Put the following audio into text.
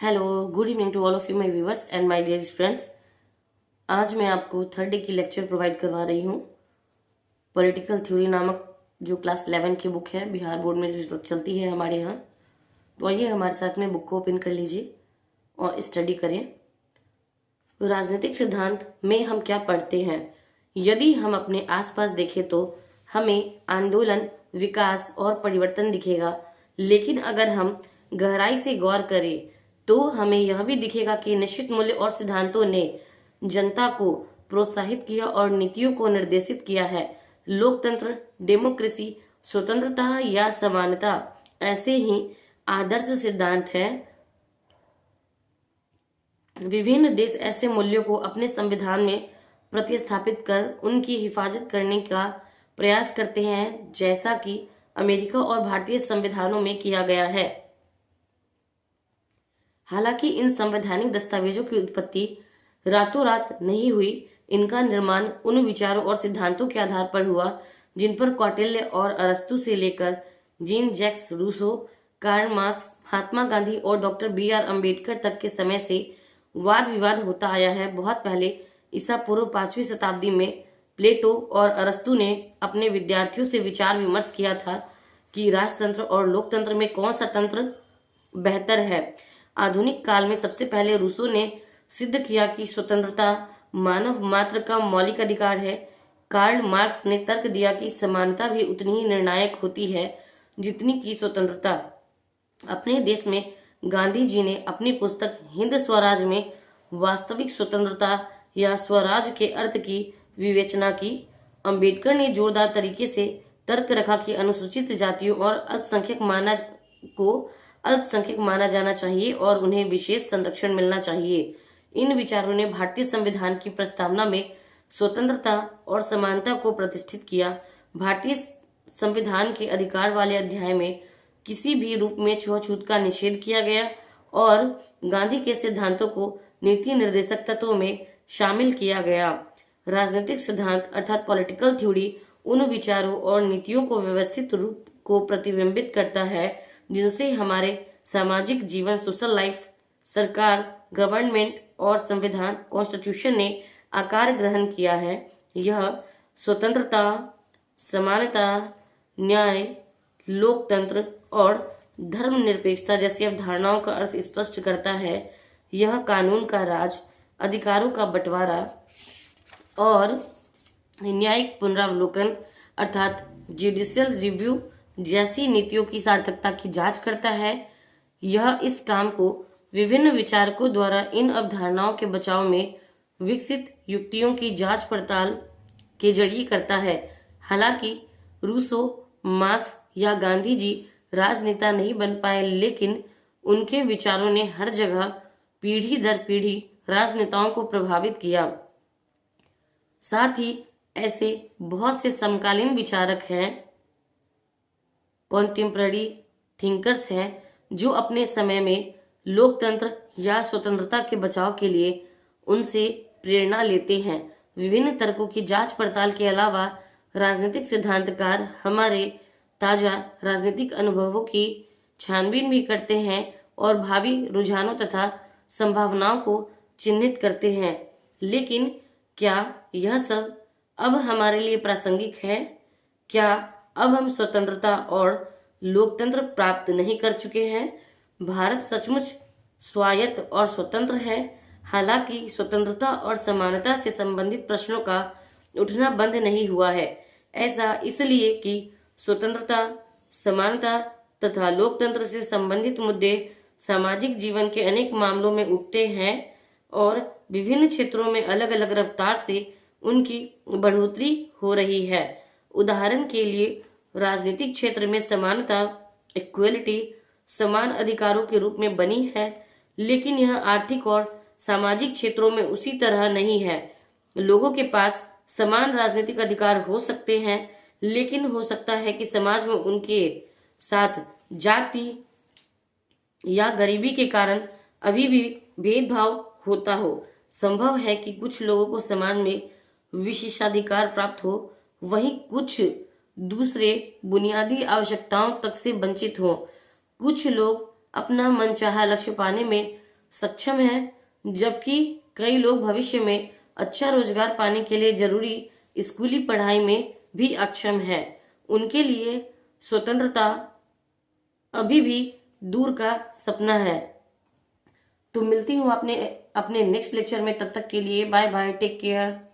Hello, good evening to all of you my viewers and my dear friends. आज मैं आपको third day की lecture provide करवा रही हूँ। पॉलिटिकल थ्योरी नामक जो क्लास 11 की बुक है, बिहार बोर्ड में जो चलती है हमारे यहाँ। तो आइए हमारे साथ में बुक को ओपन कर लीजिए और स्टडी करें। राजनीतिक सिद्धांत में हम क्या पढ़ते हैं? यदि हम अपने आसपास देखें तो हमें आंदोलन, विकास और परिवर्तन दिखेगा, लेकिन अगर हम गहराई से गौर करें तो हमें यह भी दिखेगा कि निश्चित मूल्य और सिद्धांतों ने जनता को प्रोत्साहित किया और नीतियों को निर्देशित किया है। लोकतंत्र, डेमोक्रेसी, स्वतंत्रता या समानता ऐसे ही आदर्श सिद्धांत हैं। विभिन्न देश ऐसे मूल्यों को अपने संविधान में प्रतिस्थापित कर उनकी हिफाजत करने का प्रयास करते हैं, जैसा कि अमेरिका और भारतीय संविधानों में किया गया है। हालांकि इन संवैधानिक दस्तावेजों की उत्पत्ति रातों रात नहीं हुई। इनका निर्माण उन विचारों और सिद्धांतों के आधार पर हुआ जिन पर कौटिल्य और अरस्तु से लेकर Jean Jacques Rousseau, Karl Marx, Mahatma Gandhi और डॉक्टर बी.आर. अम्बेडकर तक के समय से वाद विवाद होता आया है। बहुत पहले ईसा पूर्व 5वीं शताब्दी में प्लेटो और अरस्तु ने अपने विद्यार्थियों से विचार विमर्श किया था कि राजतंत्र और लोकतंत्र में कौन सा तंत्र बेहतर है। आधुनिक काल में सबसे पहले रूसो ने सिद्ध किया कि स्वतंत्रता मानव मात्र का मौलिक अधिकार है। कार्ल मार्क्स ने तर्क दिया कि समानता भी उतनी ही निर्णायक होती है जितनी की स्वतंत्रता। अपने देश में गांधी जी ने अपनी पुस्तक हिंद स्वराज में वास्तविक स्वतंत्रता या स्वराज के अर्थ की विवेचना की। अंबेडकर ने जोरदार तरीके से तर्क रखा कि अनुसूचित जातियों और अल्पसंख्यक माना जाना चाहिए और उन्हें विशेष संरक्षण मिलना चाहिए। इन विचारों ने भारतीय संविधान की प्रस्तावना में स्वतंत्रता और समानता को प्रतिष्ठित किया। भारतीय संविधान के अधिकार वाले अध्याय में किसी भी रूप में छुआछूत का निषेध किया गया और गांधी के सिद्धांतों को नीति निर्देशक तत्वों में शामिल किया गया। राजनीतिक सिद्धांत अर्थात पॉलिटिकल थ्योरी उन विचारों और नीतियों को व्यवस्थित रूप को प्रतिबिंबित करता है जिनसे हमारे सामाजिक जीवन, सोशल लाइफ, सरकार, गवर्नमेंट और संविधान, कॉन्स्टिट्यूशन ने आकार ग्रहण किया है। यह स्वतंत्रता, समानता, न्याय, लोकतंत्र और धर्मनिरपेक्षता जैसी अवधारणाओं का अर्थ स्पष्ट करता है। यह कानून का राज, अधिकारों का बंटवारा और न्यायिक पुनरावलोकन अर्थात जुडिशियल रिव्यू जैसी नीतियों की सार्थकता की जांच करता है। यह इस काम को विभिन्न विचारकों द्वारा इन अवधारणाओं के बचाव में विकसित युक्तियों की जांच पड़ताल के जरिए करता है। हालांकि रूसो, मार्क्स या गांधी जी राजनेता नहीं बन पाए, लेकिन उनके विचारों ने हर जगह पीढ़ी दर पीढ़ी राजनेताओं को प्रभावित किया। साथ ही ऐसे बहुत से समकालीन विचारक हैं, कॉन्टेम्पररी थिंकर्स हैं, जो अपने समय में लोकतंत्र या स्वतंत्रता के बचाव के लिए उनसे प्रेरणा लेते हैं। विभिन्न तर्कों की जांच पड़ताल के अलावा राजनीतिक सिद्धांतकार हमारे ताजा राजनीतिक अनुभवों की छानबीन भी करते हैं और भावी रुझानों तथा संभावनाओं को चिन्हित करते हैं। लेकिन क्या यह सब अब हमारे लिए प्रासंगिक है? क्या अब हम स्वतंत्रता और लोकतंत्र प्राप्त नहीं कर चुके हैं? भारत सचमुच स्वायत्त और स्वतंत्र है। हालांकि स्वतंत्रता और समानता से संबंधित प्रश्नों का उठना बंद नहीं हुआ है। ऐसा इसलिए कि स्वतंत्रता, समानता तथा लोकतंत्र से संबंधित मुद्दे सामाजिक जीवन के अनेक मामलों में उठते हैं और विभिन्न क्षेत्रों में अलग अलग रफ्तार से उनकी बढ़ोतरी हो रही है। उदाहरण के लिए राजनीतिक क्षेत्र में समानता, इक्वलिटी, समान अधिकारों के रूप में बनी है, लेकिन यह आर्थिक और सामाजिक क्षेत्रों में उसी तरह नहीं है। लोगों के पास समान राजनीतिक अधिकार हो सकते हैं, लेकिन हो सकता है कि समाज में उनके साथ जाति या गरीबी के कारण अभी भी भेदभाव होता हो। संभव है कि कुछ लोगों को समाज में विशेषाधिकार प्राप्त हो, वहीं कुछ दूसरे बुनियादी आवश्यकताओं तक से वंचित हो। कुछ लोग अपना मनचाहा लक्ष्य पाने में सक्षम है, जबकि कई लोग भविष्य में अच्छा रोजगार पाने के लिए जरूरी स्कूली पढ़ाई में भी अक्षम है। उनके लिए स्वतंत्रता अभी भी दूर का सपना है। तो मिलती हूँ अपने अपने नेक्स्ट लेक्चर में, तब तक के लिए बाय बाय, टेक केयर।